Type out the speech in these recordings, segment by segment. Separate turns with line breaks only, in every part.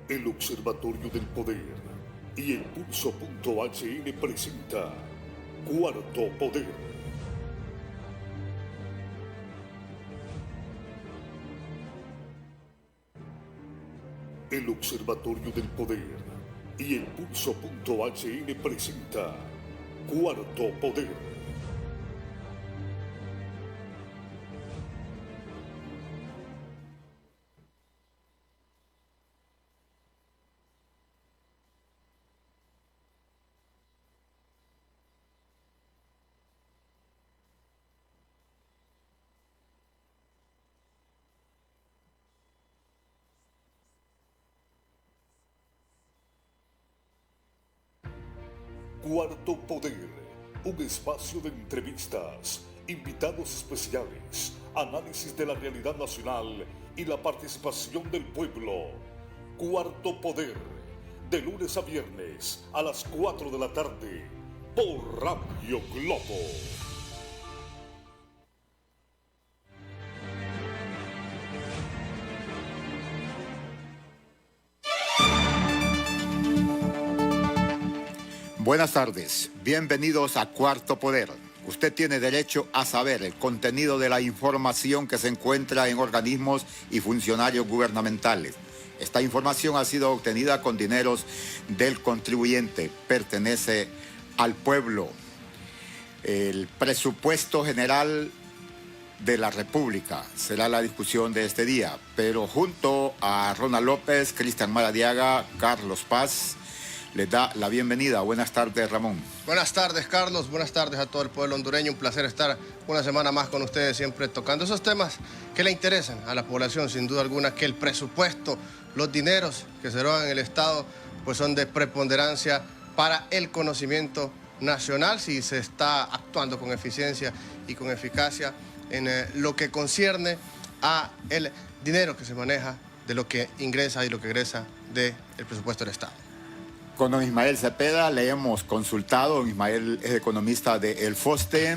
El Observatorio del Poder y el Pulso.hn presenta Cuarto Poder. El Observatorio del Poder y el Pulso.hn presenta Cuarto Poder. Cuarto Poder, un espacio de entrevistas, invitados especiales, análisis de la realidad nacional y la participación del pueblo. Cuarto Poder, de lunes a viernes a las 4 de la tarde, por Radio Globo.
Buenas tardes, bienvenidos a Cuarto Poder. Usted tiene derecho a saber el contenido de la información que se encuentra en organismos y funcionarios gubernamentales. Esta información ha sido obtenida con dineros del contribuyente, pertenece al pueblo. El presupuesto general de la República será la discusión de este día, pero junto a Ronald López, Cristian Maradiaga, Carlos Paz, les da la bienvenida. Buenas tardes, Ramón.
Buenas tardes, Carlos. Buenas tardes a todo el pueblo hondureño. Un placer estar una semana más con ustedes, siempre tocando esos temas que le interesan a la población, sin duda alguna, que el presupuesto, los dineros que se erogan en el Estado, pues son de preponderancia para el conocimiento nacional, si se está actuando con eficiencia y con eficacia en lo que concierne a el dinero que se maneja, de lo que ingresa y lo que egresa del presupuesto del Estado.
Con don Ismael Cepeda le hemos consultado. Don Ismael es economista de El Foste.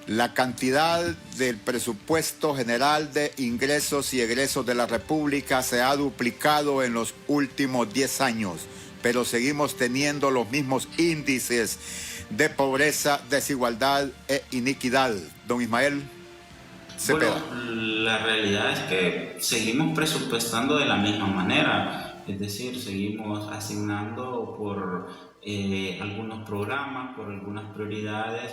La cantidad del presupuesto general de ingresos y egresos de la República se ha duplicado en los últimos 10 años, pero seguimos teniendo los mismos índices de pobreza, desigualdad e iniquidad. Don Ismael Cepeda.
Bueno, la realidad es que seguimos presupuestando de la misma manera. Es decir, seguimos asignando por algunos programas, por algunas prioridades,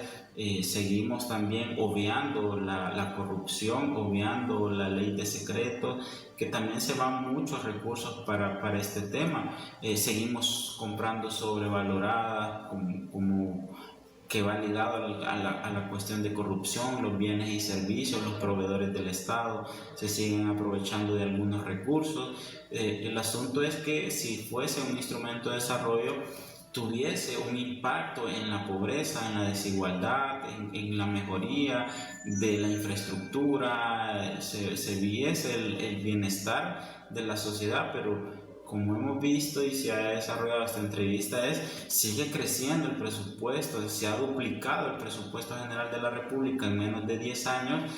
seguimos también obviando la corrupción, obviando la ley de secretos, que también se van muchos recursos para este tema. Seguimos comprando sobrevaloradas como que va ligado a la cuestión de corrupción, los bienes y servicios, los proveedores del Estado se siguen aprovechando de algunos recursos. El asunto es que si fuese un instrumento de desarrollo, tuviese un impacto en la pobreza, en la desigualdad, en la mejoría de la infraestructura, se viese el bienestar de la sociedad, pero como hemos visto y se ha desarrollado esta entrevista, sigue creciendo el presupuesto, se ha duplicado el presupuesto general de la República en menos de 10 años,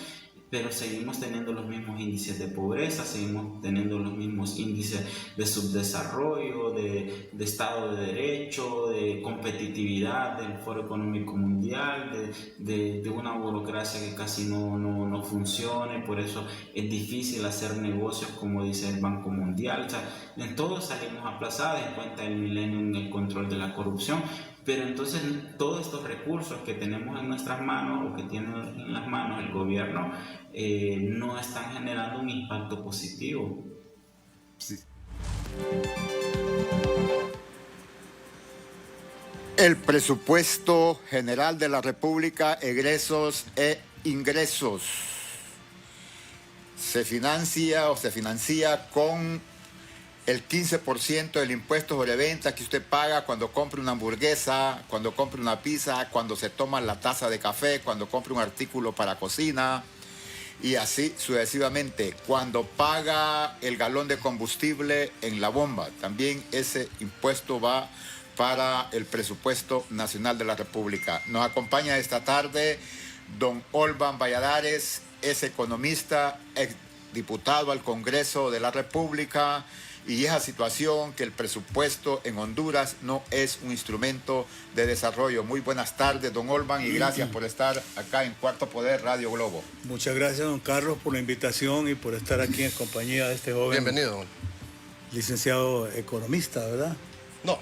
pero seguimos teniendo los mismos índices de pobreza, seguimos teniendo los mismos índices de subdesarrollo, de Estado de Derecho, de competitividad del Foro Económico Mundial, de una burocracia que casi no funciona, y por eso es difícil hacer negocios, como dice el Banco Mundial. O sea, en todo salimos aplazados, en cuenta del milenio en el control de la corrupción. Pero entonces todos estos recursos que tenemos en nuestras manos o que tiene en las manos el gobierno no están generando un impacto positivo.
Sí. El presupuesto general de la República, egresos e ingresos, se financia con el 15% del impuesto sobre venta que usted paga cuando compra una hamburguesa, cuando compra una pizza, cuando se toma la taza de café, cuando compra un artículo para cocina, y así sucesivamente. Cuando paga el galón de combustible en la bomba, también ese impuesto va para el presupuesto nacional de la República. Nos acompaña esta tarde don Olvan Valladares, es economista, diputado al Congreso de la República y esa situación que el presupuesto en Honduras no es un instrumento de desarrollo. Muy buenas tardes, don Olman, y gracias por estar acá en Cuarto Poder Radio Globo.
Muchas gracias, don Carlos, por la invitación y por estar aquí en compañía de este joven.
Bienvenido, don.
Licenciado economista, ¿verdad?
No.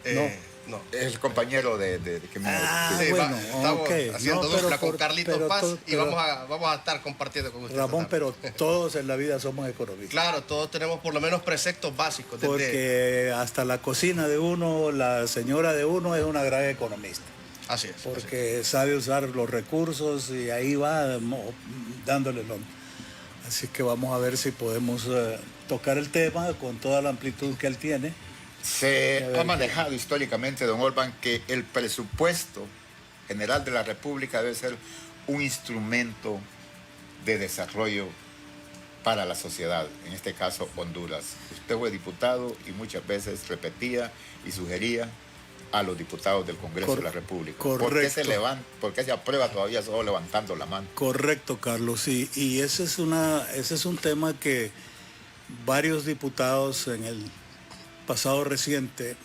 No.
Es el compañero de que me...
Sí,
bueno,
estamos haciendo dupla con Carlitos Paz y
pero,
vamos a estar compartiendo con usted.
Ramón, pero todos en la vida somos economistas.
Claro, todos tenemos por lo menos preceptos básicos.
Porque hasta la cocina de uno, la señora de uno es una gran economista.
Así es.
Porque sabe usar los recursos y ahí va dándole lo. Así que vamos a ver si podemos tocar el tema con toda la amplitud que él tiene.
Se ha manejado históricamente, don Olman, que el presupuesto general de la República debe ser un instrumento de desarrollo para la sociedad, en este caso Honduras. Usted fue diputado y muchas veces repetía y sugería a los diputados del Congreso de la República.
Correcto.
¿Por qué se aprueba todavía solo levantando la mano?
Correcto, Carlos. Y ese es un tema que varios diputados en el pasado reciente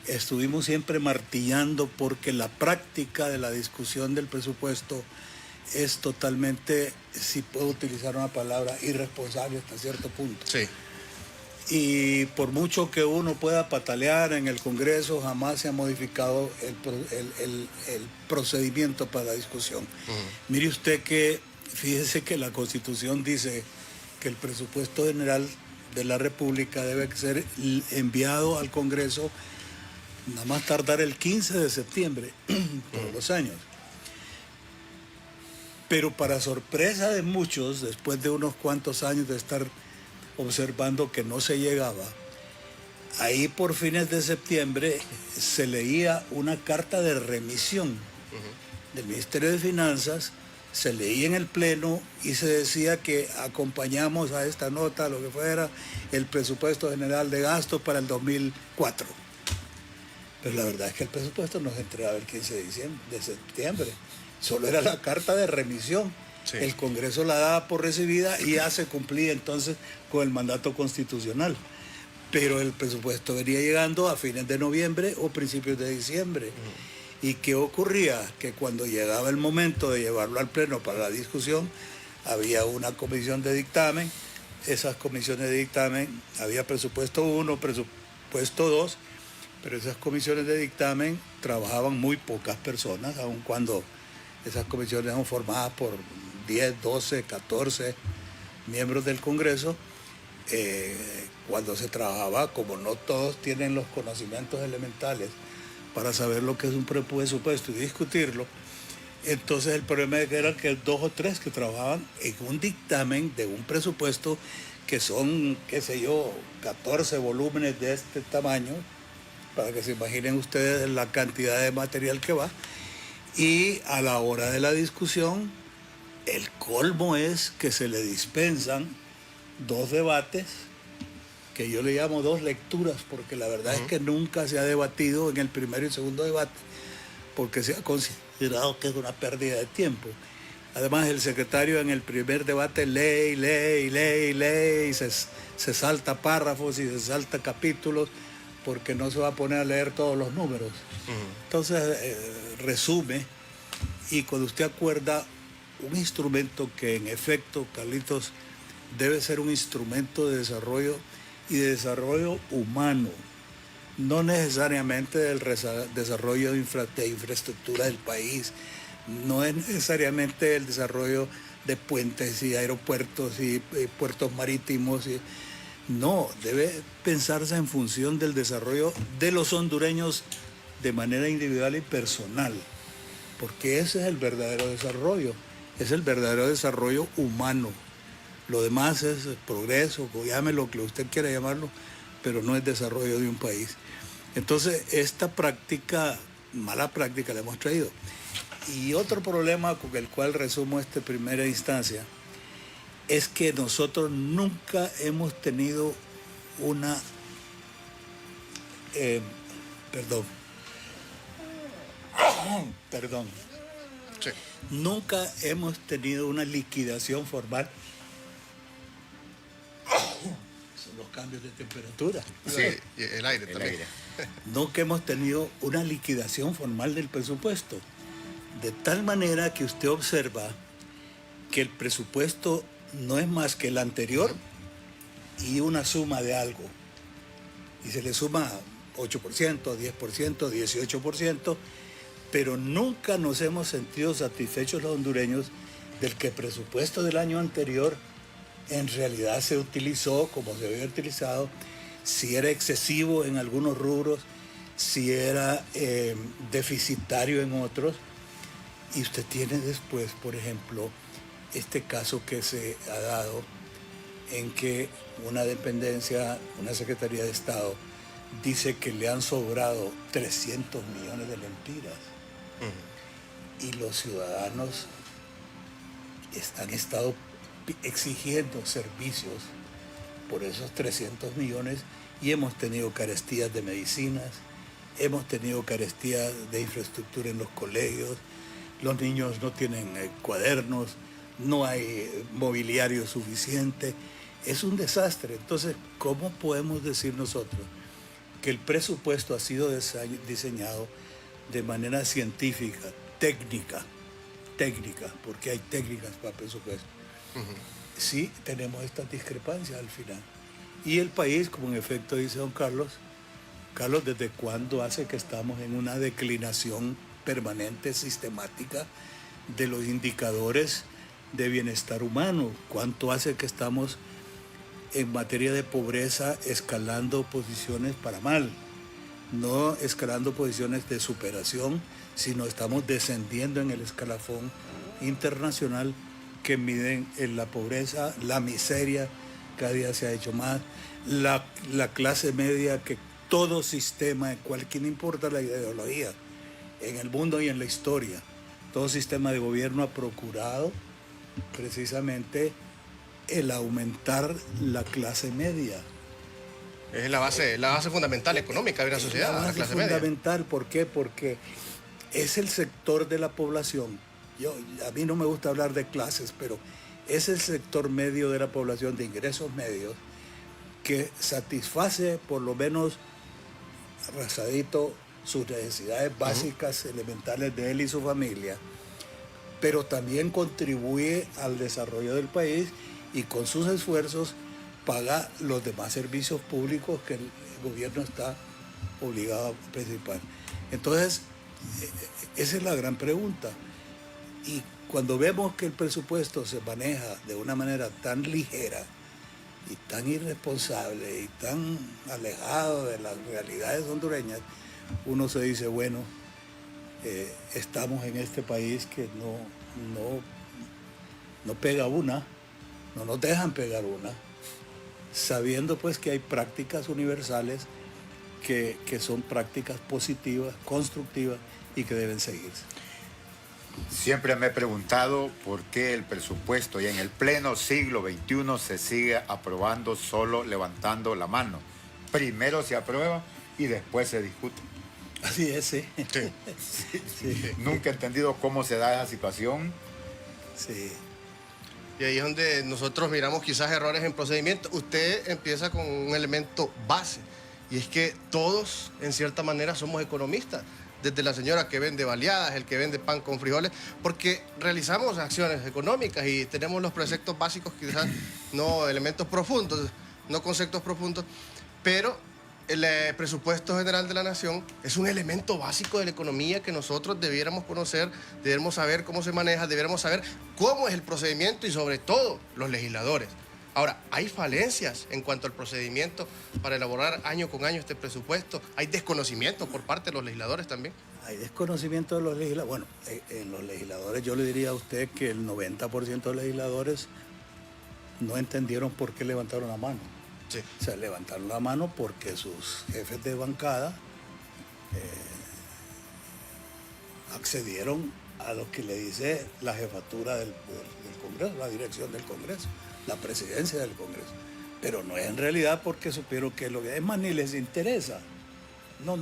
estuvimos siempre martillando, porque la práctica de la discusión del presupuesto es totalmente, si puedo utilizar una palabra, irresponsable hasta cierto punto.
Sí.
Y por mucho que uno pueda patalear en el Congreso, jamás se ha modificado el procedimiento para la discusión. Mire usted que, fíjese que la Constitución dice que el presupuesto general de la República debe ser enviado al Congreso nada más tardar el 15 de septiembre todos los años. Pero para sorpresa de muchos, después de unos cuantos años de estar observando que no se llegaba, ahí por fines de septiembre se leía una carta de remisión del Ministerio de Finanzas, se leía en el Pleno y se decía que acompañamos a esta nota, lo que fuera, el presupuesto general de gasto para el 2004. Pero la verdad es que el presupuesto no se entregaba el 15 de septiembre. Solo era la carta de remisión. Sí. El Congreso la daba por recibida y ya se cumplía entonces con el mandato constitucional. Pero el presupuesto venía llegando a fines de noviembre o principios de diciembre. ¿Y qué ocurría? Que cuando llegaba el momento de llevarlo al Pleno para la discusión, había una comisión de dictamen. Esas comisiones de dictamen, había presupuesto 1, presupuesto 2, pero esas comisiones de dictamen trabajaban muy pocas personas, aun cuando esas comisiones son formadas por 10, 12, 14 miembros del Congreso. Cuando se trabajaba, como no todos tienen los conocimientos elementales para saber lo que es un presupuesto y discutirlo, entonces el problema era que 2 o 3 que trabajaban en un dictamen de un presupuesto que son, qué sé yo, 14 volúmenes de este tamaño, para que se imaginen ustedes la cantidad de material que va, y a la hora de la discusión, el colmo es que se le dispensan 2 debates, que yo le llamo 2 lecturas, porque la verdad es que nunca se ha debatido en el primero y segundo debate, porque se ha considerado que es una pérdida de tiempo. Además, el secretario en el primer debate lee, y se salta párrafos y se salta capítulos, porque no se va a poner a leer todos los números. Entonces, resume, y cuando usted acuerda un instrumento que en efecto, Carlitos, debe ser un instrumento de desarrollo y de desarrollo humano, no necesariamente del desarrollo de infraestructura del país, no es necesariamente el desarrollo de puentes y aeropuertos y puertos marítimos, no, debe pensarse en función del desarrollo de los hondureños de manera individual y personal, porque ese es el verdadero desarrollo, es el verdadero desarrollo humano. Lo demás es progreso, llame lo que usted quiera llamarlo, pero no es desarrollo de un país. Entonces, esta práctica, mala práctica, la hemos traído. Y otro problema con el cual resumo esta primera instancia es que nosotros nunca hemos tenido una... Perdón.
Sí.
Nunca hemos tenido una liquidación formal. Se los cambios de temperatura.
Sí, y el aire
El
también.
aire.
No que hemos tenido una liquidación formal del presupuesto. De tal manera que usted observa que el presupuesto no es más que el anterior y una suma de algo. Y se le suma 8%, 10%, 18%, pero nunca nos hemos sentido satisfechos los hondureños del que el presupuesto del año anterior en realidad se utilizó como se había utilizado, si era excesivo en algunos rubros, si era deficitario en otros. Y usted tiene después, por ejemplo, este caso que se ha dado en que una dependencia, una Secretaría de Estado, dice que le han sobrado 300 millones de lempiras. Y los ciudadanos han estado exigiendo servicios por esos 300 millones y hemos tenido carestías de medicinas, hemos tenido carestías de infraestructura en los colegios, los niños no tienen cuadernos, no hay mobiliario suficiente, es un desastre. Entonces, ¿cómo podemos decir nosotros que el presupuesto ha sido diseñado de manera científica, técnica, porque hay técnicas para presupuesto? Sí, tenemos estas discrepancias al final. Y el país, como en efecto dice don Carlos, ¿desde cuándo hace que estamos en una declinación permanente, sistemática, de los indicadores de bienestar humano? ¿Cuánto hace que estamos en materia de pobreza escalando posiciones para mal? No escalando posiciones de superación, sino estamos descendiendo en el escalafón internacional que miden en la pobreza, la miseria, cada día se ha hecho más, la clase media, que todo sistema, cualquier, no importa la ideología, en el mundo y en la historia, todo sistema de gobierno ha procurado precisamente el aumentar la clase media.
Es la base fundamental económica de una sociedad,
La
la
base
clase media.
fundamental, ¿por qué? Porque es el sector de la población. A mí no me gusta hablar de clases, pero es el sector medio de la población de ingresos medios que satisface por lo menos arrasadito sus necesidades básicas, elementales de él y su familia, pero también contribuye al desarrollo del país y con sus esfuerzos paga los demás servicios públicos que el gobierno está obligado a participar. Entonces, esa es la gran pregunta. Y cuando vemos que el presupuesto se maneja de una manera tan ligera y tan irresponsable y tan alejado de las realidades hondureñas, uno se dice, bueno, estamos en este país que no pega una, no nos dejan pegar una, sabiendo pues que hay prácticas universales que son prácticas positivas, constructivas y que deben seguirse.
Siempre me he preguntado por qué el presupuesto y en el pleno siglo XXI se sigue aprobando solo levantando la mano. Primero se aprueba y después se discute.
Así es, sí.
Sí.
Nunca he entendido cómo se da esa situación.
Sí.
Y ahí es donde nosotros miramos quizás errores en procedimiento. Usted empieza con un elemento base, y es que todos, en cierta manera, somos economistas. Desde la señora que vende baleadas, el que vende pan con frijoles, porque realizamos acciones económicas y tenemos los preceptos básicos, quizás no elementos profundos, no conceptos profundos, pero el presupuesto general de la nación es un elemento básico de la economía que nosotros debiéramos conocer, debiéramos saber cómo se maneja, debiéramos saber cómo es el procedimiento y sobre todo los legisladores. Ahora, hay falencias en cuanto al procedimiento para elaborar año con año este presupuesto. Hay desconocimiento por parte de los legisladores también.
Hay desconocimiento de los legisladores. Bueno, en los legisladores yo le diría a usted que el 90% de los legisladores no entendieron por qué levantaron la mano.
Sí.
O sea, levantaron la mano porque sus jefes de bancada accedieron a lo que le dice la jefatura del Congreso, la dirección del Congreso, la presidencia del Congreso. Pero no es en realidad porque supieron que lo que es más ni les interesa. No.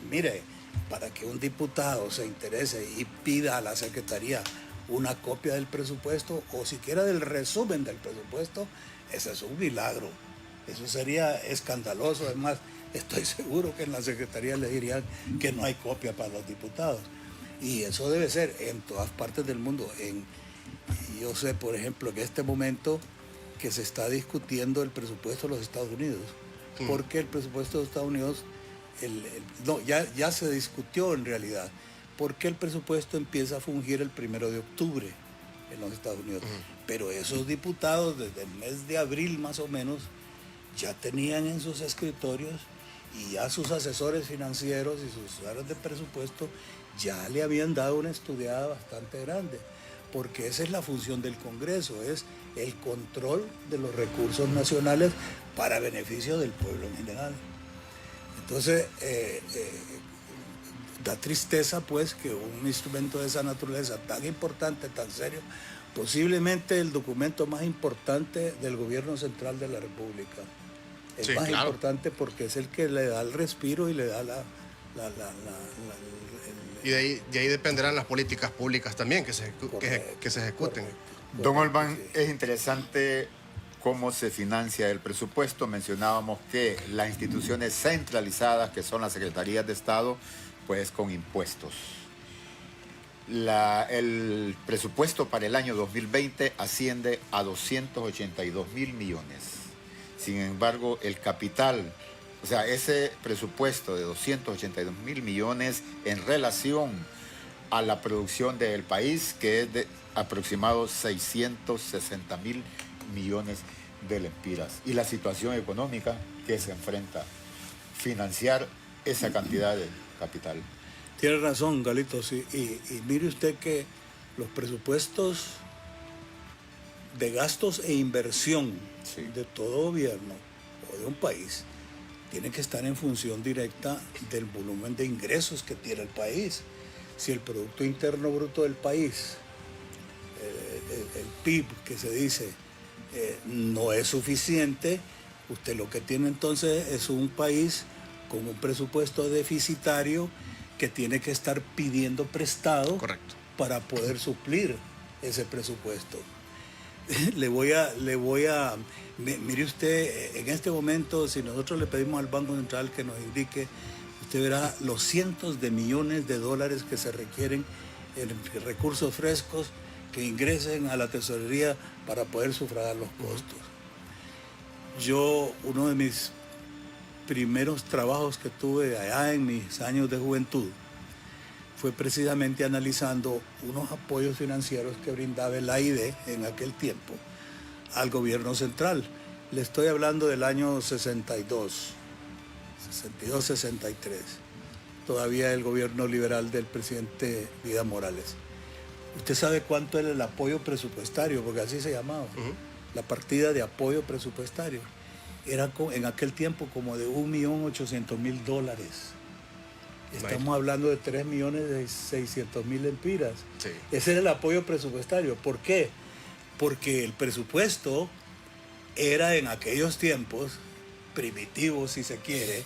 Mire, para que un diputado se interese y pida a la Secretaría una copia del presupuesto o siquiera del resumen del presupuesto, Ese es un milagro. Eso sería escandaloso. Además, estoy seguro que en la Secretaría le dirían que no hay copia para los diputados. Y eso debe ser en todas partes del mundo. Yo sé, por ejemplo, en este momento que se está discutiendo el presupuesto de los Estados Unidos, porque el presupuesto de los Estados Unidos, ya se discutió en realidad, porque el presupuesto empieza a fungir el 1 de octubre en los Estados Unidos. Pero esos diputados desde el mes de abril más o menos ya tenían en sus escritorios y ya sus asesores financieros y sus asesores de presupuesto ya le habían dado una estudiada bastante grande, porque esa es la función del Congreso, es el control de los recursos nacionales para beneficio del pueblo en general. Entonces, da tristeza pues que un instrumento de esa naturaleza tan importante, tan serio, posiblemente el documento más importante del gobierno central de la República. Es más importante porque es el que le da el respiro y le da
y de ahí dependerán las políticas públicas también que se ejecuten.
Don Olman, es interesante cómo se financia el presupuesto. Mencionábamos que las instituciones centralizadas, que son las secretarías de Estado, pues con impuestos. El presupuesto para el año 2020 asciende a 282.000 millones. Sin embargo, el capital, o sea, ese presupuesto de 282.000 millones en relación a la producción del país, que es de aproximadamente 660.000 millones de lempiras. Y la situación económica que se enfrenta, financiar esa cantidad de capital.
Tiene razón, Galito, sí. Y mire usted que los presupuestos de gastos e inversión de todo gobierno o de un país tienen que estar en función directa del volumen de ingresos que tiene el país. Si el Producto Interno Bruto del país, el PIB que se dice, no es suficiente, usted lo que tiene entonces es un país con un presupuesto deficitario que tiene que estar pidiendo prestado.
Correcto.
Para poder suplir ese presupuesto. Mire usted, en este momento, si nosotros le pedimos al Banco Central que nos indique, usted verá los cientos de millones de dólares que se requieren en recursos frescos que ingresen a la tesorería para poder sufragar los costos. Uno de mis primeros trabajos que tuve allá en mis años de juventud fue precisamente analizando unos apoyos financieros que brindaba el AID en aquel tiempo al gobierno central. Le estoy hablando del año 62, 63, todavía el gobierno liberal del presidente Vida Morales. ¿Usted sabe cuánto era el apoyo presupuestario? Porque así se llamaba, la partida de apoyo presupuestario. Era en aquel tiempo como de 1.800.000 dólares. Estamos hablando de 3.600.000 lempiras. Sí. Ese era el apoyo presupuestario. ¿Por qué? Porque el presupuesto era en aquellos tiempos, primitivo si se quiere,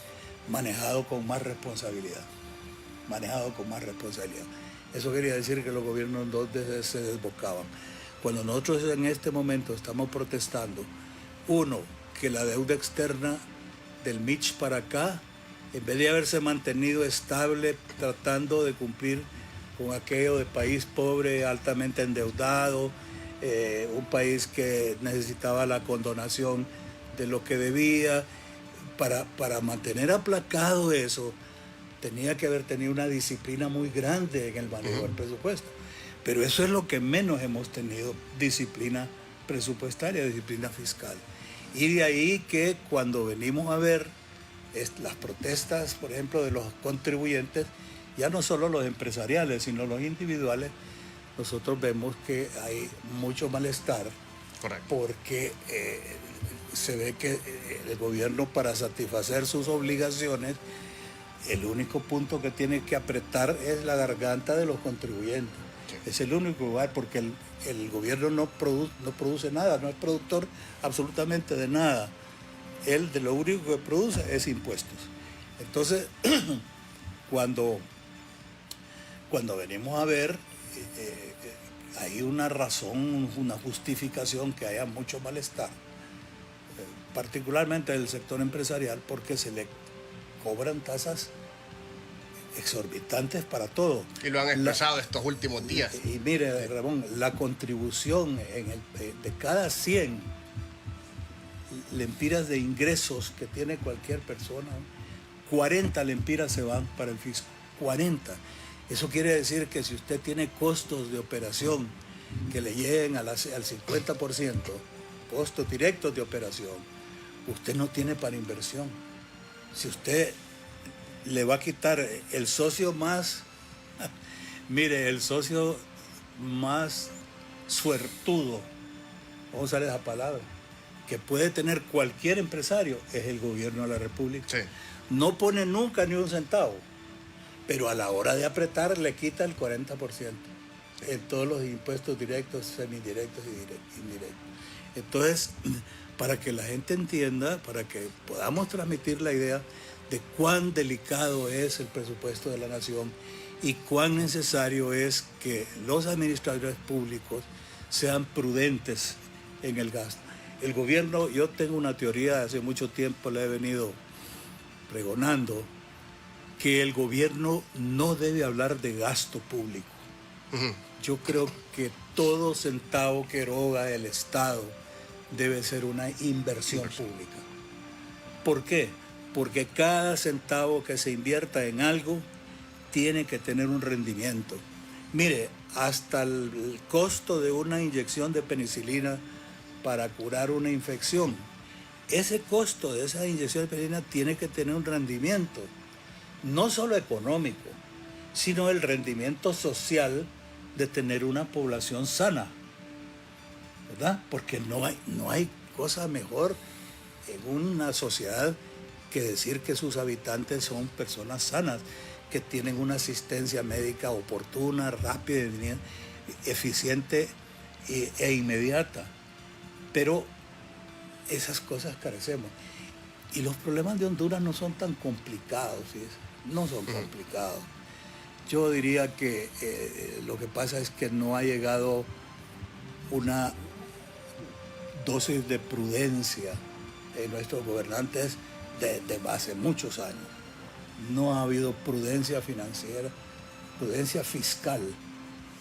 manejado con más responsabilidad. Eso quería decir que los gobiernos se desbocaban. Cuando nosotros en este momento estamos protestando, uno, que la deuda externa del MICH para acá, en vez de haberse mantenido estable, tratando de cumplir con aquello de país pobre, altamente endeudado, un país que necesitaba la condonación de lo que debía, para mantener aplacado eso, tenía que haber tenido una disciplina muy grande en el manejo del presupuesto. Pero eso es lo que menos hemos tenido, disciplina presupuestaria, disciplina fiscal. Y de ahí que cuando venimos a ver las protestas, por ejemplo, de los contribuyentes, ya no solo los empresariales, sino los individuales, nosotros vemos que hay mucho malestar. Correcto. Porque se ve que el gobierno, para satisfacer sus obligaciones, el único punto que tiene que apretar es la garganta de los contribuyentes. Sí. Es el único lugar, porque el gobierno no produce nada, no es productor absolutamente de nada. Él de lo único que produce es impuestos. Entonces, cuando venimos a ver, hay una razón, una justificación que haya mucho malestar, particularmente del sector empresarial, porque se le cobran tasas exorbitantes para todo.
Y lo han expresado estos últimos días.
Y mire, Ramón, la contribución de cada 100 lempiras de ingresos que tiene cualquier persona, 40 lempiras se van para el fisco. 40. Eso quiere decir que si usted tiene costos de operación que le lleguen al 50%, costos directos de operación, usted no tiene para inversión. Si usted le va a quitar el socio más, mire, el socio más suertudo, vamos a usar esa palabra, que puede tener cualquier empresario, es el gobierno de la República.
Sí.
No pone nunca ni un centavo, pero a la hora de apretar le quita el 40% en todos los impuestos directos, semidirectos y indirectos. Entonces, para que la gente entienda, para que podamos transmitir la idea de cuán delicado es el presupuesto de la nación y cuán necesario es que los administradores públicos sean prudentes en el gasto. El gobierno, yo tengo una teoría, hace mucho tiempo la he venido pregonando, que el gobierno no debe hablar de gasto público. Yo creo que todo centavo que eroga el Estado debe ser una inversión pública. ¿Por qué? Porque cada centavo que se invierta en algo tiene que tener un rendimiento. Mire, hasta el costo de una inyección de penicilina para curar una infección, ese costo de esa inyección de penicilina tiene que tener un rendimiento, no solo económico, sino el rendimiento social de tener una población sana, ¿verdad? Porque no hay cosa mejor en una sociedad que decir que sus habitantes son personas sanas, que tienen una asistencia médica oportuna, rápida, eficiente e inmediata. Pero esas cosas carecemos. Y los problemas de Honduras no son tan complicados, ¿sí? No son complicados. Yo diría que lo que pasa es que no ha llegado una dosis de prudencia en nuestros gobernantes de hace muchos años. No ha habido prudencia financiera, prudencia fiscal.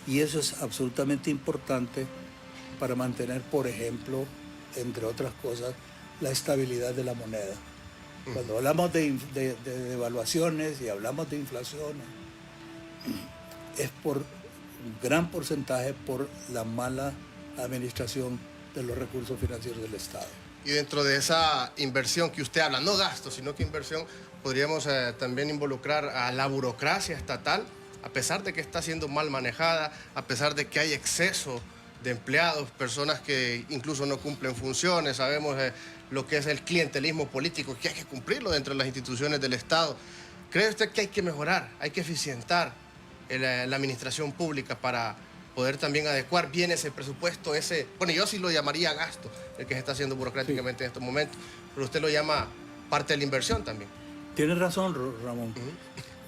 Y eso es absolutamente importante para mantener, por ejemplo, entre otras cosas, la estabilidad de la moneda. Cuando hablamos de devaluaciones y hablamos de inflaciones, es por un gran porcentaje por la mala administración de los recursos financieros del Estado.
Y dentro de esa inversión que usted habla, no gasto, sino que inversión, podríamos también involucrar a la burocracia estatal, a pesar de que está siendo mal manejada, a pesar de que hay exceso de empleados, personas que incluso no cumplen funciones. Sabemos lo que es el clientelismo político, que hay que cumplirlo dentro de las instituciones del Estado. ¿Cree usted que hay que mejorar, hay que eficientar la administración pública para poder también adecuar bien ese presupuesto, bueno, yo sí lo llamaría gasto, el que se está haciendo burocráticamente en estos momentos, pero usted lo llama parte de la inversión también?
Tiene razón, Ramón.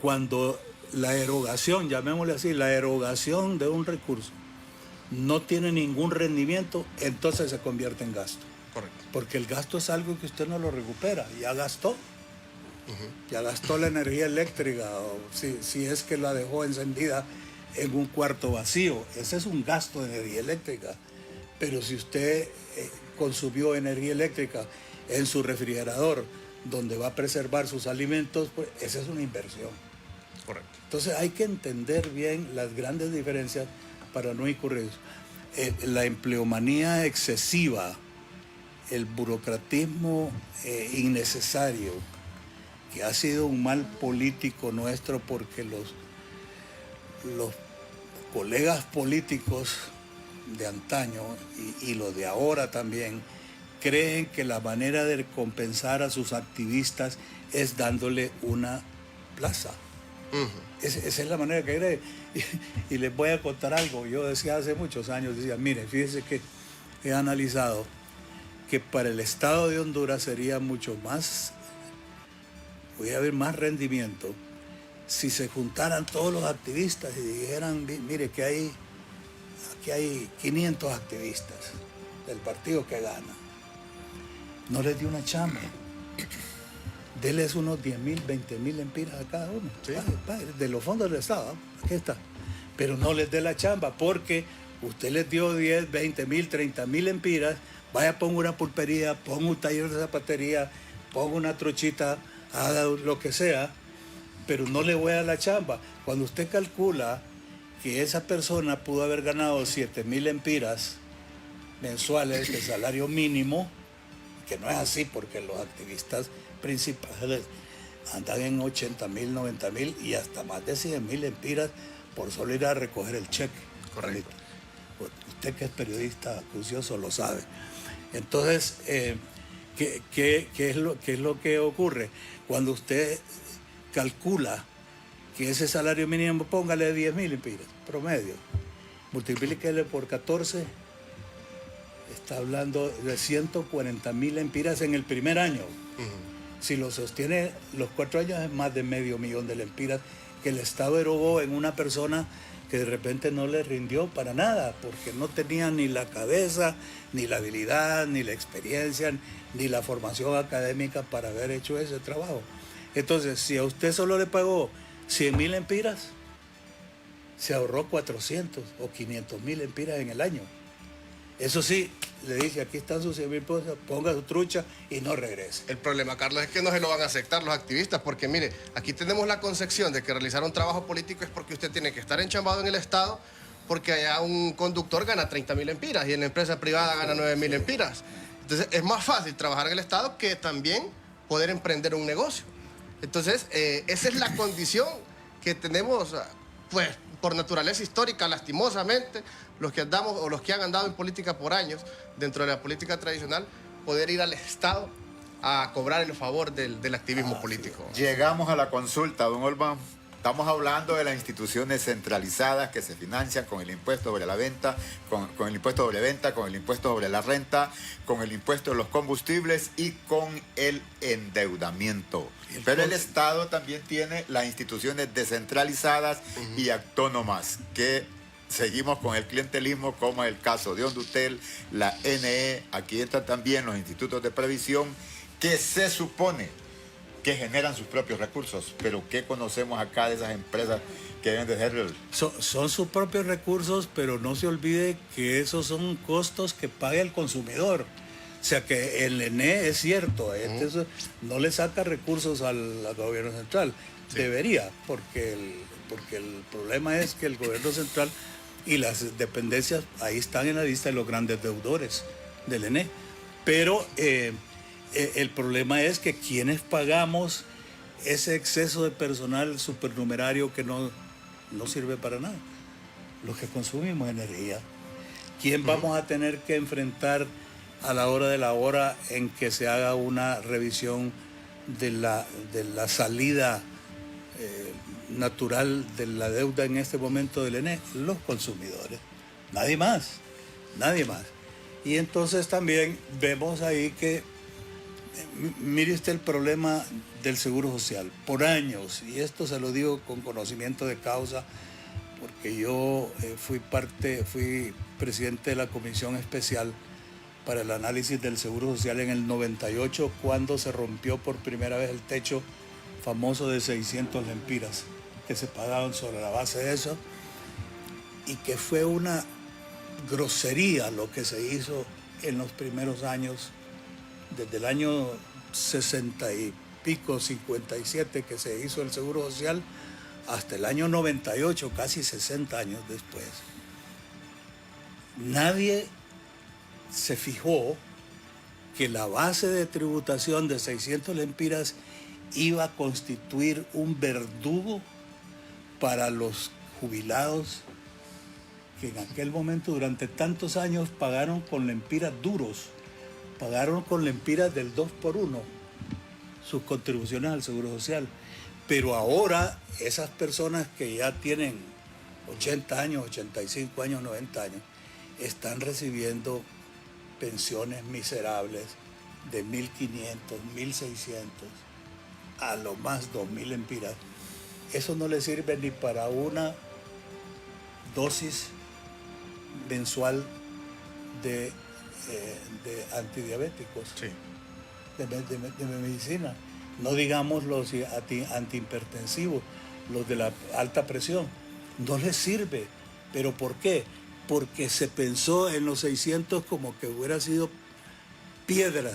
Cuando la erogación, llamémosle así, la erogación de un recurso no tiene ningún rendimiento, entonces se convierte en gasto.
Correcto.
Porque el gasto es algo que usted no lo recupera, ya gastó. Ya gastó la energía eléctrica, o si es que la dejó encendida en un cuarto vacío. Ese es un gasto de energía eléctrica. Pero si usted consumió energía eléctrica en su refrigerador, donde va a preservar sus alimentos, pues esa es una inversión.
Correcto.
Entonces hay que entender bien las grandes diferencias para no incurrir. La empleomanía excesiva, el burocratismo innecesario, que ha sido un mal político nuestro, porque los colegas políticos de antaño y los de ahora también creen que la manera de compensar a sus activistas es dándole una plaza. Esa es la manera que creen. Y les voy a contar algo. Yo decía hace muchos años, mire, fíjese que he analizado que para el Estado de Honduras sería mucho más, podría haber más rendimiento si se juntaran todos los activistas y dijeran, mire, que aquí hay 500 activistas del partido que gana. no les dio una chamba. Deles unos 10.000, 20.000 empiras a cada uno.
Sí.
De los fondos del Estado, aquí está. Pero no les dé la chamba porque usted les dio 10, 20.000, 30.000 empiras, vaya, ponga una pulpería, ponga un taller de zapatería, ponga una trochita, haga lo que sea, pero no le voy a dar la chamba. Cuando usted calcula que esa persona pudo haber ganado 7.000 empiras mensuales de salario mínimo, que no es así porque los activistas principales andan en 80.000, 90.000 y hasta más de 100.000 empiras por solo ir a recoger el cheque.
Correcto.
Pues usted que es periodista acucioso lo sabe. Entonces, ¿qué es lo que ocurre? Cuando usted calcula que ese salario mínimo, póngale 10.000 empiras, promedio, multiplíquele por 14, está hablando de 140.000 empiras en el primer año. Si lo sostiene los 4 años, es más de $500,000 de lempiras que el Estado erogó en una persona que de repente no le rindió para nada, porque no tenía ni la cabeza, ni la habilidad, ni la experiencia, ni la formación académica para haber hecho ese trabajo. Entonces, si a usted solo le pagó 100.000 empiras, se ahorró 400 o 500.000 empiras en el año. Eso sí, le dice, aquí están sus 100.000 pesos, ponga su trucha y no regrese.
El problema, Carlos, es que no se lo van a aceptar los activistas, porque mire, aquí tenemos la concepción de que realizar un trabajo político es porque usted tiene que estar enchambado en el Estado, porque allá un conductor gana 30.000 empiras y en la empresa privada gana 9.000 empiras. Entonces es más fácil trabajar en el Estado que también poder emprender un negocio. Entonces, esa es la condición que tenemos, pues, por naturaleza histórica, lastimosamente, los que andamos o los que han andado en política por años, dentro de la política tradicional, poder ir al Estado a cobrar el favor del activismo político.
Llegamos a la consulta, don Olman. Estamos hablando de las instituciones centralizadas que se financian con el impuesto sobre la venta, con el impuesto sobre venta, con el impuesto sobre la renta, con el impuesto de los combustibles y con el endeudamiento. Pero el Estado también tiene las instituciones descentralizadas y autónomas que seguimos con el clientelismo, como el caso de Hondutel, la NE, aquí están también los institutos de previsión que se supone que generan sus propios recursos, pero ¿qué conocemos acá de esas empresas que deben de ser?
Son sus propios recursos, pero no se olvide que esos son costos que paga el consumidor. O sea que el ENE es cierto, no le saca recursos al gobierno central. Sí. Debería, porque el problema es que el gobierno central y las dependencias ahí están en la lista de los grandes deudores del ENE. Pero el problema es que quienes pagamos ese exceso de personal supernumerario que no sirve para nada. Los que consumimos energía. ¿Quién vamos a tener que enfrentar a la hora de la hora en que se haga una revisión de la salida natural de la deuda en este momento del ENE? Los consumidores. Nadie más. Nadie más. Y entonces también vemos ahí que mire usted el problema del Seguro Social. Por años, y esto se lo digo con conocimiento de causa, porque yo fui presidente de la Comisión Especial para el Análisis del Seguro Social en el 98, cuando se rompió por primera vez el techo famoso de 600 lempiras que se pagaban sobre la base de eso, y que fue una grosería lo que se hizo en los primeros años, desde el año 60 y pico, 57, que se hizo el Seguro Social, hasta el año 98, casi 60 años después. Nadie se fijó que la base de tributación de 600 lempiras iba a constituir un verdugo para los jubilados que en aquel momento, durante tantos años, pagaron con lempiras duros. Pagaron con lempiras del 2x1 sus contribuciones al Seguro Social. Pero ahora esas personas que ya tienen 80 años, 85 años, 90 años, están recibiendo pensiones miserables de 1.500, 1.600, a lo más 2.000 lempiras. Eso no les sirve ni para una dosis mensual de antidiabéticos.
Sí.
de medicina. No digamos los antihipertensivos, los de la alta presión. No les sirve. ¿Pero por qué? Porque se pensó en los 600 como que hubiera sido piedra.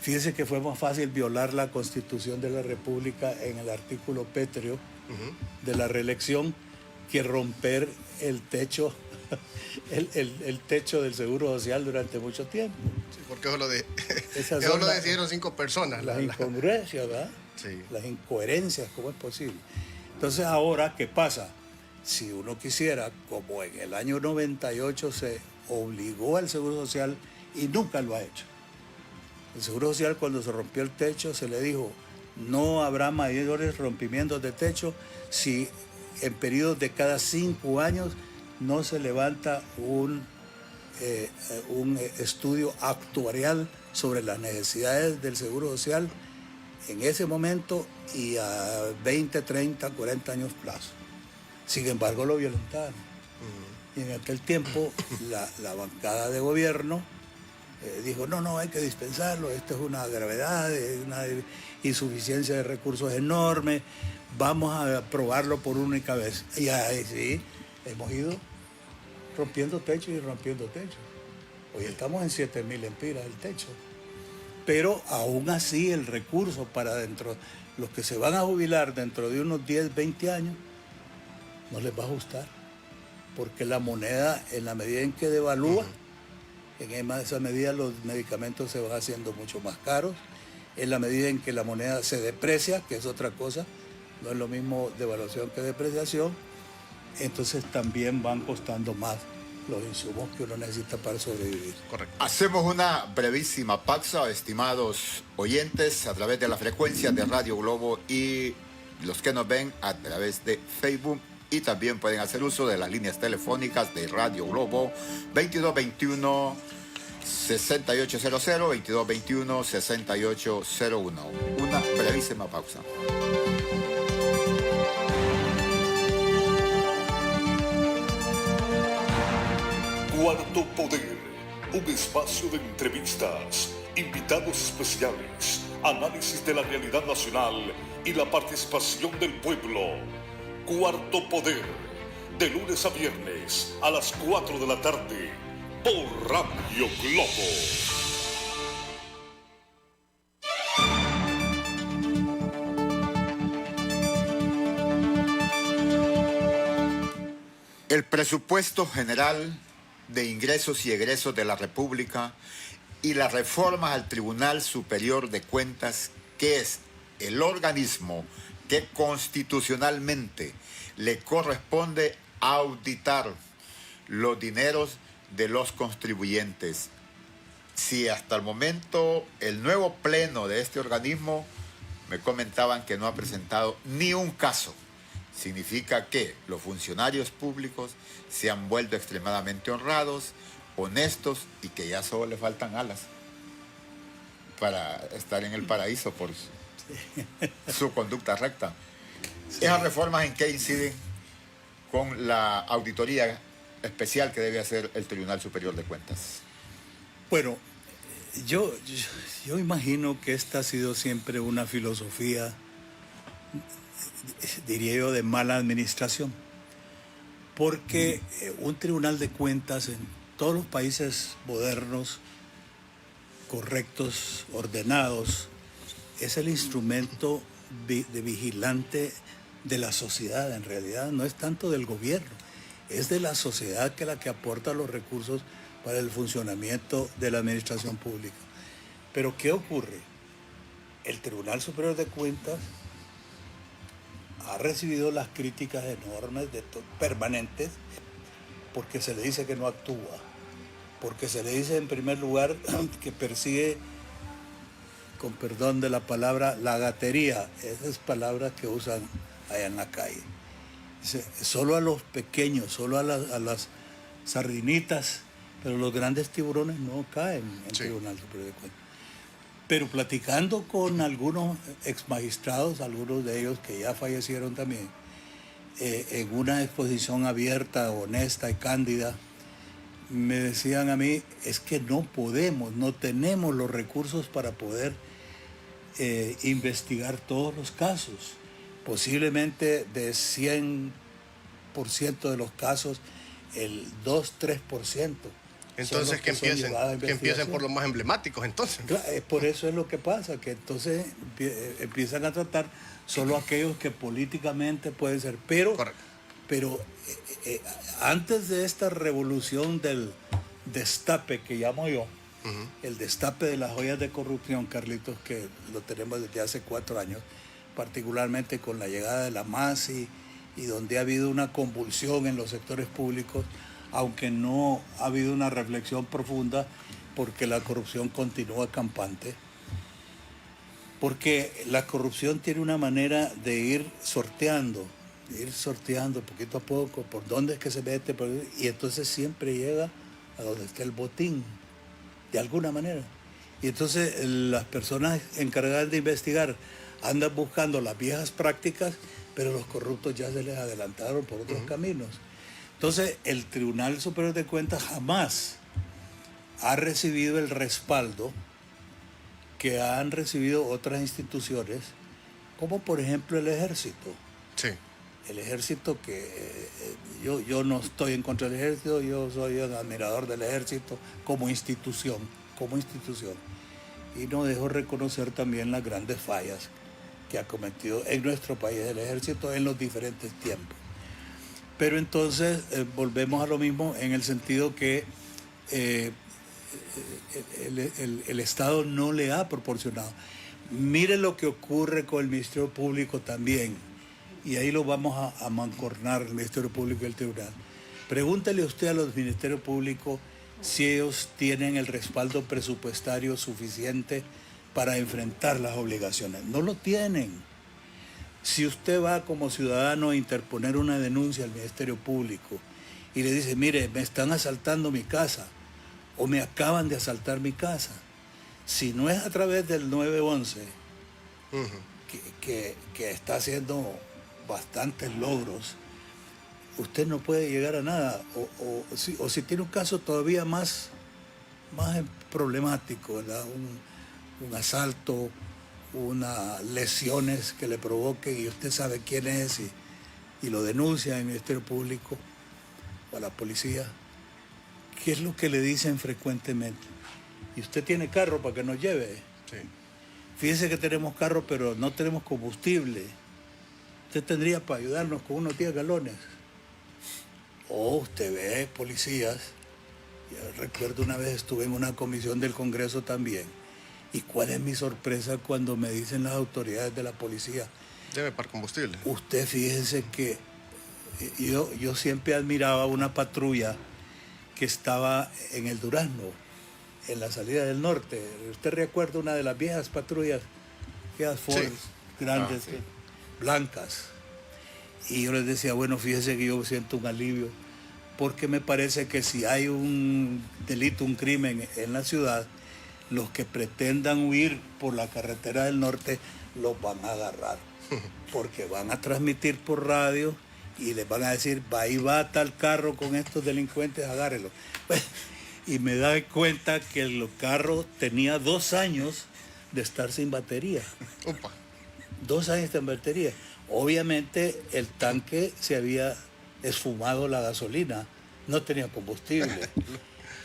Fíjense que fue más fácil violar la Constitución de la República en el artículo pétreo de la reelección que romper el techo, el techo del Seguro Social durante mucho tiempo.
Sí, porque eso lo decidieron 5 personas.
Las incongruencias, ¿verdad?
Sí.
Las incoherencias, ¿cómo es posible? Entonces ahora, ¿qué pasa? Si uno quisiera, como en el año 98 se obligó al Seguro Social y nunca lo ha hecho. El Seguro Social, cuando se rompió el techo, se le dijo, no habrá mayores rompimientos de techo si en periodos de cada 5 años no se levanta un estudio actuarial sobre las necesidades del Seguro Social en ese momento y a 20, 30, 40 años plazo. Sin embargo, lo violentaron. Y en aquel tiempo la bancada de gobierno dijo, no, hay que dispensarlo, esto es una gravedad, es una insuficiencia de recursos enorme, vamos a aprobarlo por única vez. Y ahí sí, hemos ido rompiendo techo y rompiendo techo. Hoy estamos en 7.000 empiras el techo. Pero aún así el recurso para los que se van a jubilar dentro de unos 10, 20 años, no les va a ajustar. Porque la moneda, en la medida en que devalúa, en esa medida los medicamentos se van haciendo mucho más caros. En la medida en que la moneda se deprecia, que es otra cosa, no es lo mismo devaluación que depreciación, entonces también van costando más los insumos que uno necesita para sobrevivir.
Correcto.
Hacemos una brevísima pausa, estimados oyentes, a través de la frecuencia de Radio Globo y los que nos ven a través de Facebook, y también pueden hacer uso de las líneas telefónicas de Radio Globo 2221 6800, 2221 6801. Una brevísima pausa.
Cuarto Poder, un espacio de entrevistas, invitados especiales, análisis de la realidad nacional y la participación del pueblo. Cuarto Poder, de lunes a viernes a las 4 de la tarde, por Radio Globo.
El presupuesto general de ingresos y egresos de la República y las reformas al Tribunal Superior de Cuentas, que es el organismo que constitucionalmente le corresponde auditar los dineros de los contribuyentes. Si hasta el momento el nuevo pleno de este organismo me comentaban que no ha presentado ni un caso, significa que los funcionarios públicos se han vuelto extremadamente honrados, honestos y que ya solo le faltan alas para estar en el paraíso por su conducta recta. Sí. ¿Esas reformas en qué inciden con la auditoría especial que debe hacer el Tribunal Superior de Cuentas?
Bueno, yo imagino que esta ha sido siempre una filosofía, diría yo, de mala administración, porque un Tribunal de Cuentas en todos los países modernos, correctos, ordenados, es el instrumento de vigilante de la sociedad. En realidad no es tanto del gobierno, es de la sociedad que la que aporta los recursos para el funcionamiento de la administración pública. Pero ¿qué ocurre? El Tribunal Superior de Cuentas ha recibido las críticas enormes, permanentes, porque se le dice que no actúa, porque se le dice en primer lugar que persigue, con perdón de la palabra, la gatería, esas palabras que usan allá en la calle. Dice, solo a los pequeños, solo a las sardinitas, pero los grandes tiburones no caen en el Tribunal Superior de Cuentas. Pero platicando con algunos exmagistrados, algunos de ellos que ya fallecieron también, en una exposición abierta, honesta y cándida, me decían a mí, es que no podemos, no tenemos los recursos para poder investigar todos los casos. Posiblemente de 100% de los casos, el 2-3%.
Entonces que empiecen por los más emblemáticos, entonces.
Claro, por eso es lo que pasa, que entonces empiezan a tratar solo aquellos que políticamente pueden ser. Pero antes de esta revolución del destape que llamo yo, el destape de las ollas de corrupción, Carlitos, que lo tenemos desde hace 4 años, particularmente con la llegada de la MAS y donde ha habido una convulsión en los sectores públicos, aunque no ha habido una reflexión profunda, porque la corrupción continúa campante. Porque la corrupción tiene una manera de ir sorteando poquito a poco, por dónde es que se mete, y entonces siempre llega a donde está el botín, de alguna manera. Y entonces las personas encargadas de investigar andan buscando las viejas prácticas, pero los corruptos ya se les adelantaron por otros caminos. Entonces, el Tribunal Superior de Cuentas jamás ha recibido el respaldo que han recibido otras instituciones, como por ejemplo el Ejército.
Sí.
El Ejército, que yo no estoy en contra del Ejército, yo soy un admirador del Ejército como institución. Y no dejo reconocer también las grandes fallas que ha cometido en nuestro país el Ejército en los diferentes tiempos. Pero entonces volvemos a lo mismo en el sentido que el Estado no le ha proporcionado. Mire lo que ocurre con el Ministerio Público también, y ahí lo vamos a mancornar, el Ministerio Público y el Tribunal. Pregúntele usted a los Ministerios Públicos si ellos tienen el respaldo presupuestario suficiente para enfrentar las obligaciones. No lo tienen. Si usted va como ciudadano a interponer una denuncia al Ministerio Público y le dice, mire, me están asaltando mi casa o me acaban de asaltar mi casa, si no es a través del 911, que está haciendo bastantes logros, usted no puede llegar a nada. O si tiene un caso todavía más problemático, ¿verdad? Un asalto, unas lesiones que le provoquen y usted sabe quién es y lo denuncia en el Ministerio Público o a la policía, ¿qué es lo que le dicen frecuentemente? Y usted tiene carro para que nos lleve.
Sí.
Fíjese que tenemos carro, pero no tenemos combustible. Usted tendría para ayudarnos con unos 10 galones. O usted ve policías. Yo recuerdo una vez estuve en una comisión del Congreso también. ¿Y cuál es mi sorpresa cuando me dicen las autoridades de la policía?
Debe para combustible.
Usted fíjese que yo siempre admiraba una patrulla que estaba en el Durazno, en la salida del norte. ¿Usted recuerda una de las viejas patrullas? Aquellas Ford grandes, blancas. Y yo les decía, bueno, fíjese que yo siento un alivio, porque me parece que si hay un delito, un crimen en la ciudad, los que pretendan huir por la carretera del norte los van a agarrar, porque van a transmitir por radio y les van a decir, ahí va tal carro con estos delincuentes, agárrenlo. Y me da cuenta que el carro tenía 2 años de estar sin batería.
Opa.
2 años sin batería. Obviamente el tanque se había esfumado la gasolina, no tenía combustible.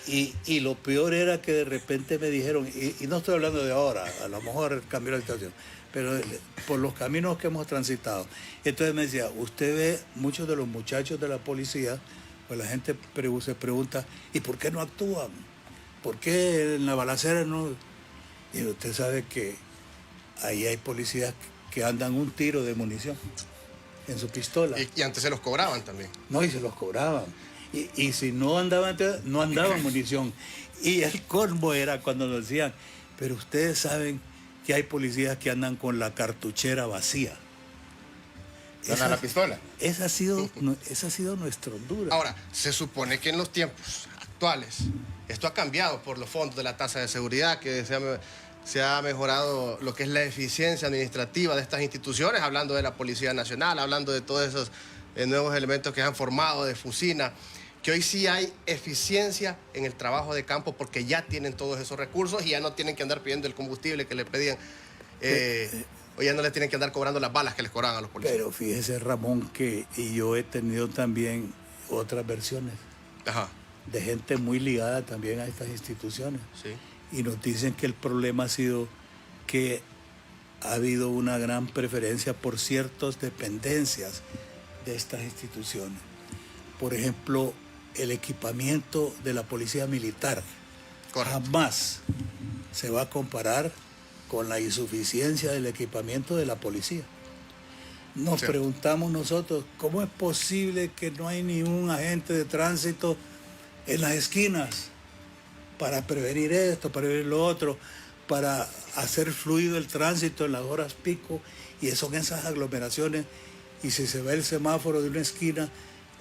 Y lo peor era que de repente me dijeron, y no estoy hablando de ahora, a lo mejor cambió la situación, pero por los caminos que hemos transitado. Entonces me decía, usted ve muchos de los muchachos de la policía, pues la gente se pregunta, ¿y por qué no actúan? ¿Por qué en la balacera no? Y usted sabe que ahí hay policías que andan un tiro de munición en su pistola.
Y antes se los cobraban también.
No, y se los cobraban. Y si no andaban munición. Y el colmo era cuando nos decían, pero ustedes saben que hay policías que andan con la cartuchera vacía.
¿Esa la pistola?
Esa ha sido nuestra Honduras.
Ahora, se supone que en los tiempos actuales esto ha cambiado por los fondos de la tasa de seguridad, que se ha mejorado lo que es la eficiencia administrativa de estas instituciones, hablando de la Policía Nacional, hablando de todos esos nuevos elementos que han formado de Fusina. que hoy sí hay eficiencia en el trabajo de campo porque ya tienen todos esos recursos y ya no tienen que andar pidiendo el combustible que le pedían, o ya no le tienen que andar cobrando las balas que les cobraban a los policías.
Pero fíjese, Ramón, que y yo he tenido también otras versiones
Ajá,
de gente muy ligada también a estas instituciones.
sí.
Y nos dicen que el problema ha sido que ha habido una gran preferencia por ciertas dependencias de estas instituciones. Por ejemplo, el equipamiento de la policía militar
Correcto.
jamás se va a comparar con la insuficiencia del equipamiento de la policía. Nos
Sí.
preguntamos nosotros, ¿cómo es posible que no hay ni un agente de tránsito en las esquinas para prevenir esto, para prevenir lo otro, para hacer fluido el tránsito en las horas pico? Y son esas aglomeraciones, y si se ve el semáforo de una esquina,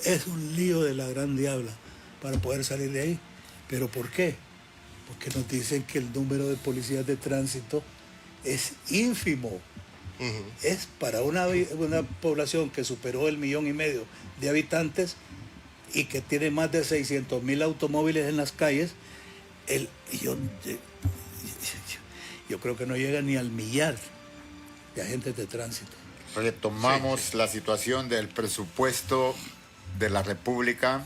es un lío de la gran diabla para poder salir de ahí. ¿Pero por qué? Porque nos dicen que el número de policías de tránsito es ínfimo. Es para una población que superó el 1,5 millones de habitantes y que tiene más de 600,000 automóviles en las calles, yo creo que no llega ni al millar de agentes de tránsito.
Retomamos la situación del presupuesto de la República,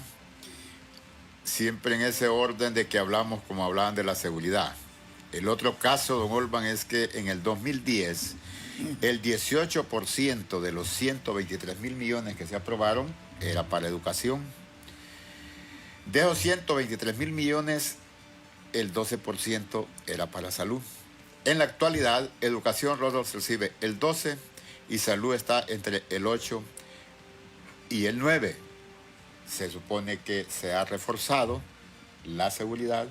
siempre en ese orden de que hablamos como hablaban de la seguridad. El otro caso, don Olvan, es que en el 2010, el 18% de los 123,000 millones que se aprobaron era para educación. De esos 123,000 millones, el 12% era para salud. En la actualidad, educación recibe el 12% y salud está entre el 8% y el 9%. Se supone que se ha reforzado la seguridad,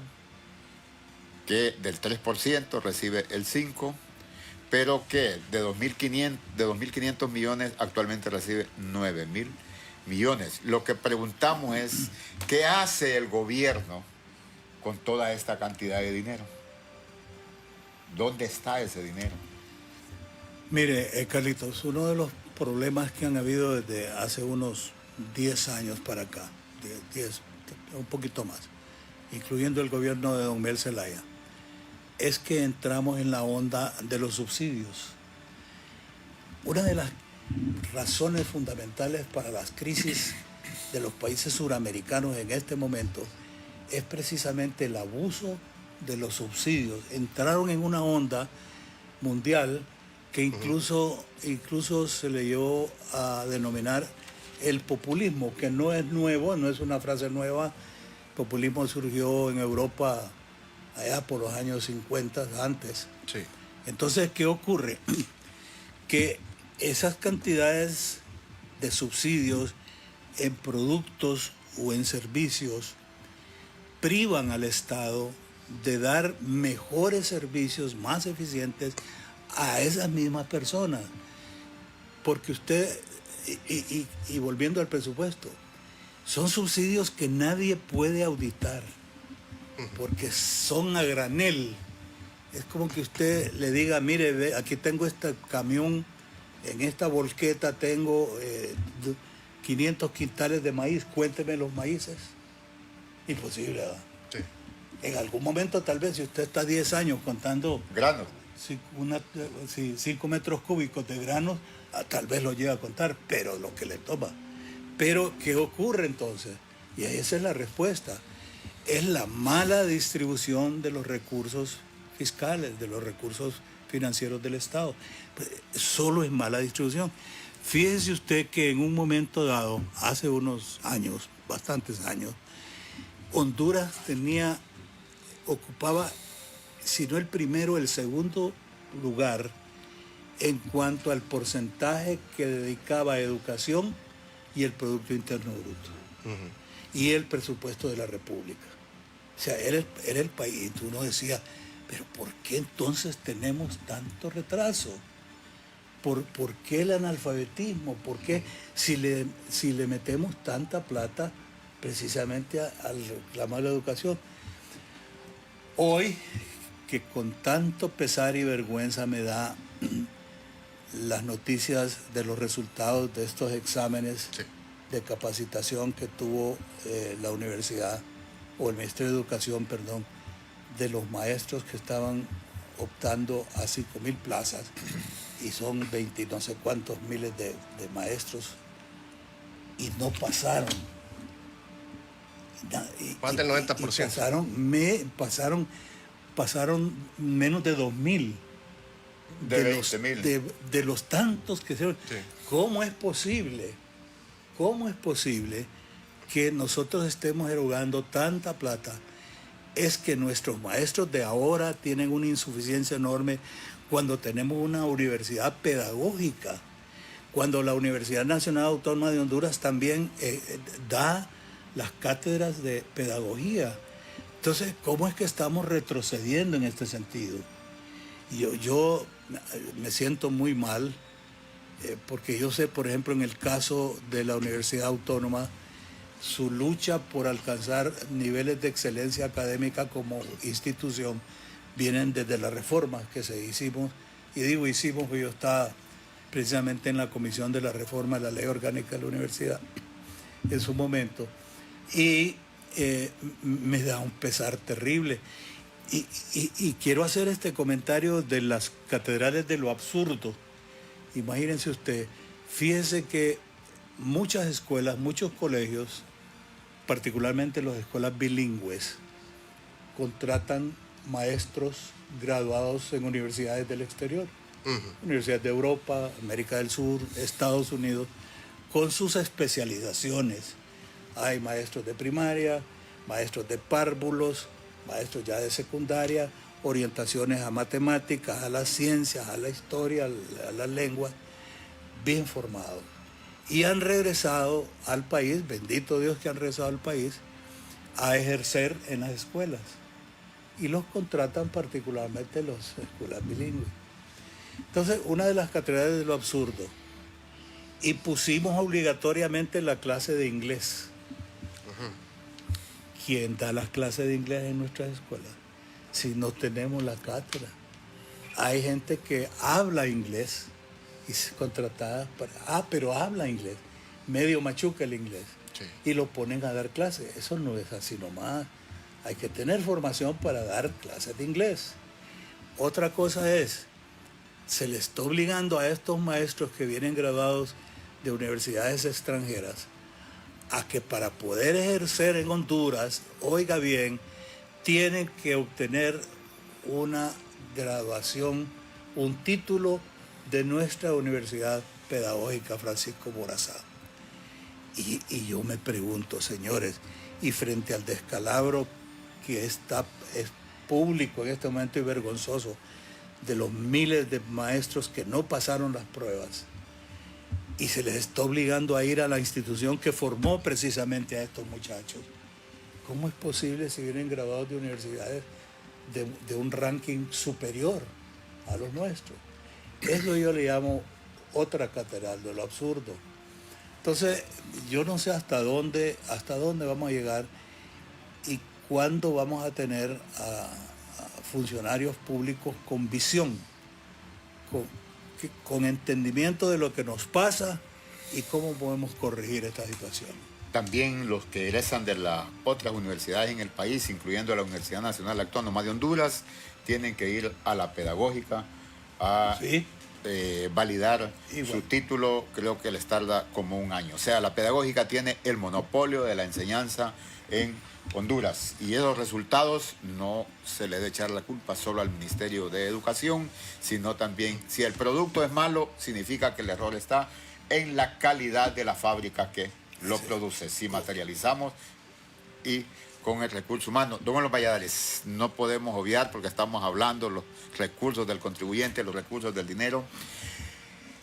que del 3% recibe el 5%, pero que de 2.500 millones actualmente recibe 9.000 millones. Lo que preguntamos es, ¿qué hace el gobierno con toda esta cantidad de dinero? ¿Dónde está ese dinero?
Mire, Carlitos, uno de los problemas que han habido desde hace unos 10 años para acá, 10, un poquito más, incluyendo el gobierno de don Mel Zelaya, es que entramos en la onda de los subsidios. Una de las razones fundamentales para las crisis de los países suramericanos en este momento es precisamente el abuso de los subsidios. Entraron en una onda mundial que incluso se le llegó a denominar el populismo, que no es nuevo, no es una frase nueva. El populismo surgió en Europa allá por los años 50, antes.
Sí.
Entonces, ¿qué ocurre? Que esas cantidades de subsidios en productos o en servicios privan al Estado de dar mejores servicios, más eficientes a esas mismas personas. Porque usted, y volviendo al presupuesto, son subsidios que nadie puede auditar, porque son a granel. Es como que usted le diga, mire, ve, aquí tengo este camión, en esta volqueta tengo 500 quintales de maíz, cuénteme los maíces. Imposible, ¿verdad?
Sí.
En algún momento, tal vez, si usted está 10 años contando
Granos.
5 metros cúbicos de granos, tal vez lo llega a contar, pero lo que le toma. Pero, ¿qué ocurre entonces? Y esa es la respuesta. Es la mala distribución de los recursos fiscales, de los recursos financieros del Estado. Pues, solo es mala distribución. Fíjese usted que en un momento dado, hace unos años, bastantes años, Honduras ocupaba, si no el primero, el segundo lugar en cuanto al porcentaje que dedicaba a educación y el Producto Interno Bruto. Y el presupuesto de la República. O sea, era el país. Y uno decía, pero ¿por qué entonces tenemos tanto retraso? ¿Por qué el analfabetismo? ¿Por qué si le metemos tanta plata precisamente al reclamar la educación? Hoy, que con tanto pesar y vergüenza me da las noticias de los resultados de estos exámenes
Sí.
de capacitación que tuvo la universidad, o el Ministerio de Educación, perdón, de los maestros que estaban optando a 5.000 plazas, y son 20 no sé cuántos miles de maestros, y no pasaron.
Más del 90%.
Pasaron menos de 2.000.
De 20.000.
De los tantos que se...
Sí.
¿Cómo es posible? ¿Cómo es posible que nosotros estemos erogando tanta plata? Es que nuestros maestros de ahora tienen una insuficiencia enorme cuando tenemos una universidad pedagógica, cuando la Universidad Nacional Autónoma de Honduras también da las cátedras de pedagogía. Entonces, ¿cómo es que estamos retrocediendo en este sentido? Yo me siento muy mal, porque yo sé, por ejemplo, en el caso de la Universidad Autónoma, su lucha por alcanzar niveles de excelencia académica como institución vienen desde las reformas que se hicimos, y digo hicimos porque yo estaba precisamente en la comisión de la reforma de la ley orgánica de la universidad en su momento, y me da un pesar terrible. Y quiero hacer este comentario de las catedrales de lo absurdo. Imagínense usted, fíjese que muchas escuelas, muchos colegios, particularmente las escuelas bilingües, contratan maestros graduados en universidades del exterior, universidades de Europa, América del Sur, Estados Unidos, con sus especializaciones. Hay maestros de primaria, maestros de párvulos, maestros ya de secundaria, orientaciones a matemáticas, a las ciencias, a la historia, a las lenguas, bien formados. Y han regresado al país, bendito Dios que han regresado al país, a ejercer en las escuelas. Y los contratan particularmente las escuelas bilingües. Entonces, una de las catedrales de lo absurdo, y pusimos obligatoriamente la clase de inglés. ¿Quién da las clases de inglés en nuestras escuelas? Si no tenemos la cátedra. Hay gente que habla inglés y se contratada para... pero habla inglés. Medio machuca el inglés.
Sí.
Y lo ponen a dar clases. Eso no es así nomás. Hay que tener formación para dar clases de inglés. Otra cosa es, se le está obligando a estos maestros que vienen graduados de universidades extranjeras a que para poder ejercer en Honduras, oiga bien, tienen que obtener una graduación, un título de nuestra Universidad Pedagógica Francisco Morazán. Y yo me pregunto, señores, y frente al descalabro que es público en este momento y vergonzoso, de los miles de maestros que no pasaron las pruebas, y se les está obligando a ir a la institución que formó precisamente a estos muchachos. ¿Cómo es posible si vienen graduados de universidades de un ranking superior a los nuestros? Eso yo le llamo otra catedral de lo absurdo. Entonces, yo no sé hasta dónde vamos a llegar y cuándo vamos a tener a funcionarios públicos con visión, con entendimiento de lo que nos pasa y cómo podemos corregir esta situación.
También los que egresan de las otras universidades en el país, incluyendo la Universidad Nacional Autónoma de Honduras, tienen que ir a la pedagógica a validar su título. Creo que les tarda como un año. O sea, la pedagógica tiene el monopolio de la enseñanza en Honduras, y esos resultados no se le debe echar la culpa solo al Ministerio de Educación, sino también, si el producto es malo, significa que el error está en la calidad de la fábrica que lo produce. Si materializamos y con el recurso humano. Don Los Valladares, no podemos obviar, porque estamos hablando los recursos del contribuyente, los recursos del dinero,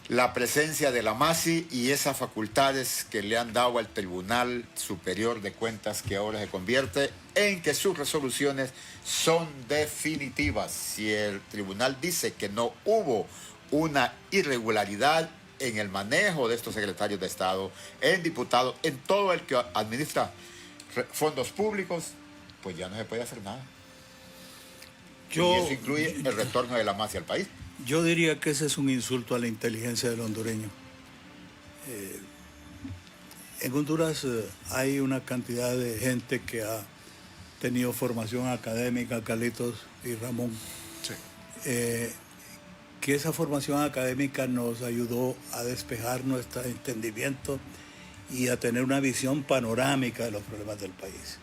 la presencia de la MASI y esas facultades que le han dado al Tribunal Superior de Cuentas, que ahora se convierte en que sus resoluciones son definitivas. Si el tribunal dice que no hubo una irregularidad en el manejo de estos secretarios de Estado, en diputados, en todo el que administra fondos públicos, pues ya no se puede hacer nada. Y eso incluye el retorno de la MASI al país.
Yo diría que ese es un insulto a la inteligencia del hondureño. En Honduras hay una cantidad de gente que ha tenido formación académica, Carlitos y Ramón,
Sí.
Que esa formación académica nos ayudó a despejar nuestro entendimiento y a tener una visión panorámica de los problemas del país.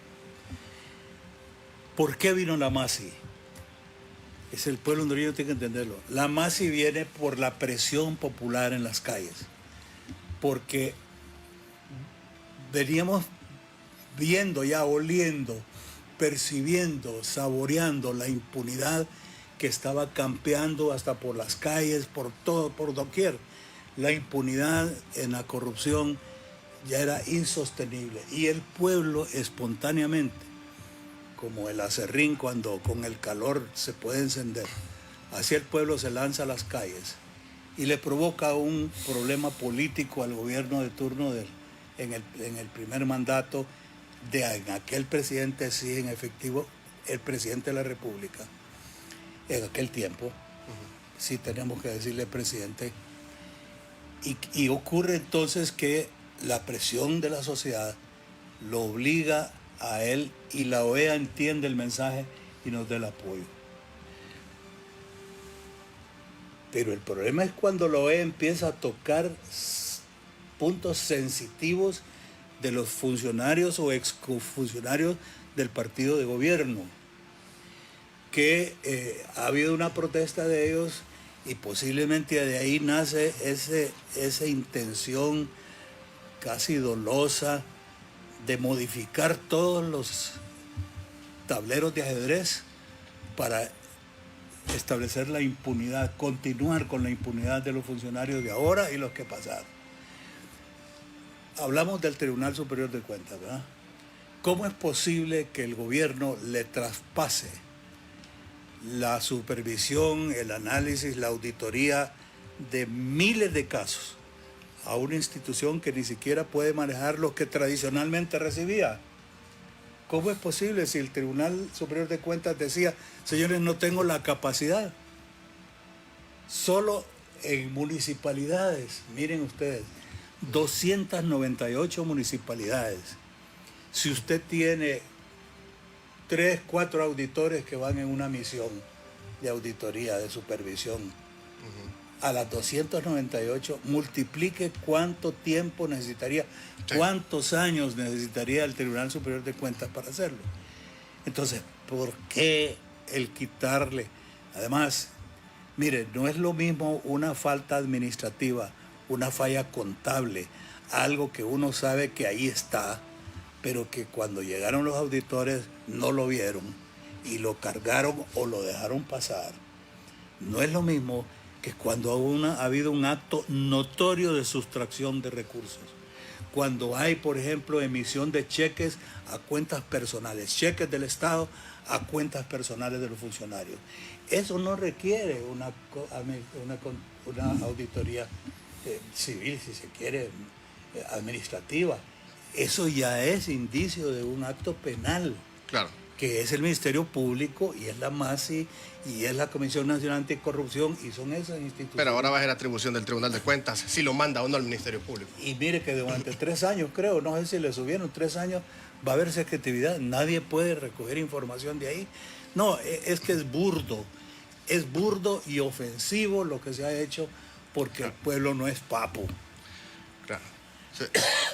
¿Por qué vino la MASI? Es el pueblo hondureño, tiene que entenderlo. La MASI viene por la presión popular en las calles, porque veníamos viendo ya, oliendo, percibiendo, saboreando la impunidad que estaba campeando hasta por las calles, por todo, por doquier. La impunidad en la corrupción ya era insostenible y el pueblo espontáneamente, como el aserrín cuando con el calor se puede encender, así el pueblo se lanza a las calles y le provoca un problema político al gobierno de turno en el primer mandato de aquel presidente, sí, en efectivo, el presidente de la República, en aquel tiempo, sí tenemos que decirle presidente, y ocurre entonces que la presión de la sociedad lo obliga a él y la OEA entiende el mensaje y nos da el apoyo. Pero el problema es cuando la OEA empieza a tocar puntos sensitivos de los funcionarios o exfuncionarios del partido de gobierno, que ha habido una protesta de ellos y posiblemente de ahí nace esa intención casi dolosa de modificar todos los tableros de ajedrez para establecer la impunidad, continuar con la impunidad de los funcionarios de ahora y los que pasaron. Hablamos del Tribunal Superior de Cuentas, ¿verdad? ¿Cómo es posible que el gobierno le traspase la supervisión, el análisis, la auditoría de miles de casos a una institución que ni siquiera puede manejar lo que tradicionalmente recibía? ¿Cómo es posible si el Tribunal Superior de Cuentas decía, señores, no tengo la capacidad? Solo en municipalidades, miren ustedes, 298 municipalidades. Si usted tiene 3, 4 auditores que van en una misión de auditoría, de supervisión, a las 298, multiplique cuánto tiempo necesitaría, cuántos años necesitaría el Tribunal Superior de Cuentas para hacerlo. Entonces, ¿por qué el quitarle? Además, mire, no es lo mismo una falta administrativa, una falla contable, algo que uno sabe que ahí está, pero que cuando llegaron los auditores no lo vieron y lo cargaron o lo dejaron pasar. No es lo mismo que cuando ha habido un acto notorio de sustracción de recursos. Cuando hay, por ejemplo, emisión de cheques a cuentas personales, cheques del Estado a cuentas personales de los funcionarios. Eso no requiere una auditoría civil, si se quiere, administrativa. Eso ya es indicio de un acto penal.
Claro.
Que es el Ministerio Público y es la MASI y es la Comisión Nacional Anticorrupción y son esas instituciones.
Pero ahora va a ser atribución del Tribunal de Cuentas, si lo manda o no al Ministerio Público.
Y mire que durante 3 años, creo, no sé si le subieron 3 años, va a haber secretividad. Nadie puede recoger información de ahí. No, es que es burdo y ofensivo lo que se ha hecho porque el pueblo no es papo.
Claro. Sí.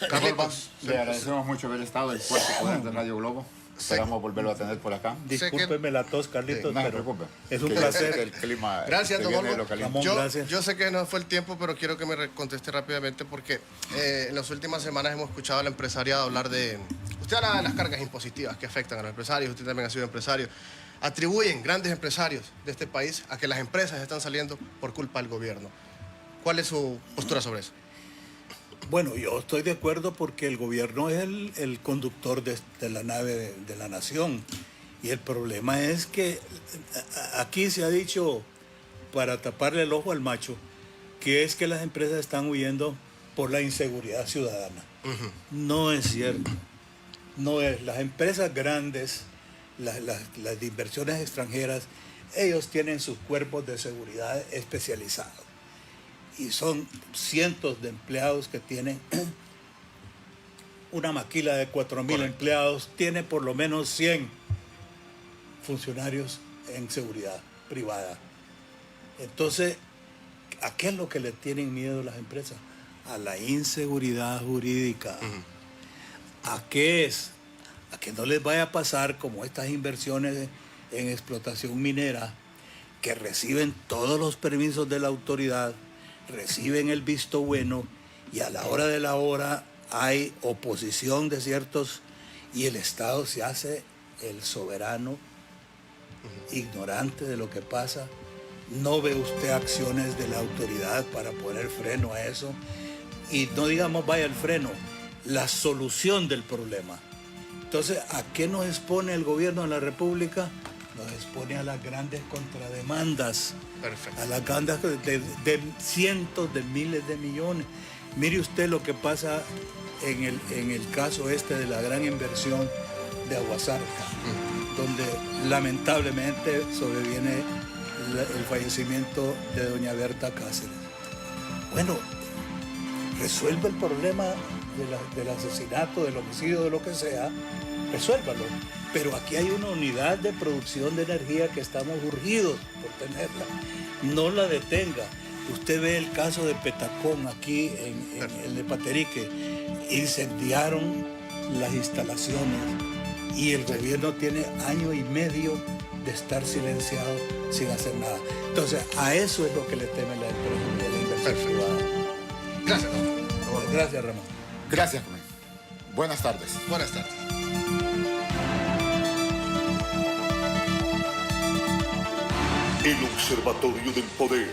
Carlitos, le agradecemos mucho haber estado en Cuarto Poder de Radio Globo. Esperamos volverlo a tener por acá.
Discúlpeme la tos, Carlitos,
No se
pero
preocupe.
es un placer.
El clima
Gracias, don
viene
Olmo.
lo caliente.
Ramón, gracias.
Yo sé que no fue el tiempo, pero quiero que me conteste rápidamente porque en las últimas semanas hemos escuchado a la empresariada hablar de... Usted habla de las cargas impositivas que afectan a los empresarios, usted también ha sido empresario. Atribuyen grandes empresarios de este país a que las empresas están saliendo por culpa del gobierno. ¿Cuál es su postura sobre eso?
Bueno, yo estoy de acuerdo porque el gobierno es el conductor de la nave de la nación. Y el problema es que aquí se ha dicho, para taparle el ojo al macho, que es que las empresas están huyendo por la inseguridad ciudadana. No es cierto. No es. Las empresas grandes, las de inversiones extranjeras, ellos tienen sus cuerpos de seguridad especializados. Y son cientos de empleados que tienen una maquila de 4.000 empleados tiene por lo menos 100 funcionarios en seguridad privada. Entonces, ¿a qué es lo que le tienen miedo las empresas? A la inseguridad jurídica. ¿A qué es? A que no les vaya a pasar como estas inversiones en explotación minera, que reciben todos los permisos de la autoridad, reciben el visto bueno, y a la hora de la hora hay oposición de ciertos, y el Estado se hace el soberano, ignorante de lo que pasa. No ve usted acciones de la autoridad para poner freno a eso. Y no digamos vaya el freno, la solución del problema. Entonces, ¿a qué nos expone el gobierno de la República? Nos expone a las grandes contrademandas.
Perfecto.
A las grandes de cientos de miles de millones. Mire usted lo que pasa en el caso este de la gran inversión de Aguasarca, donde lamentablemente sobreviene el fallecimiento de doña Berta Cáceres. Bueno, resuelve el problema del asesinato, del homicidio, de lo que sea, resuélvalo. Pero aquí hay una unidad de producción de energía que estamos urgidos por tenerla. No la detenga. Usted ve el caso de Petacón aquí en el de Paterique. Incendiaron las instalaciones y el gobierno tiene año y medio de estar silenciado sin hacer nada. Entonces, a eso es lo que le teme la empresa de la inversión privada.
Gracias, Ramón.
Gracias, Ramón.
Gracias, Rubén. Buenas tardes.
Buenas tardes.
El Observatorio del Poder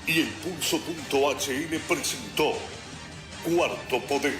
y el Pulso.hn presentó Cuarto Poder.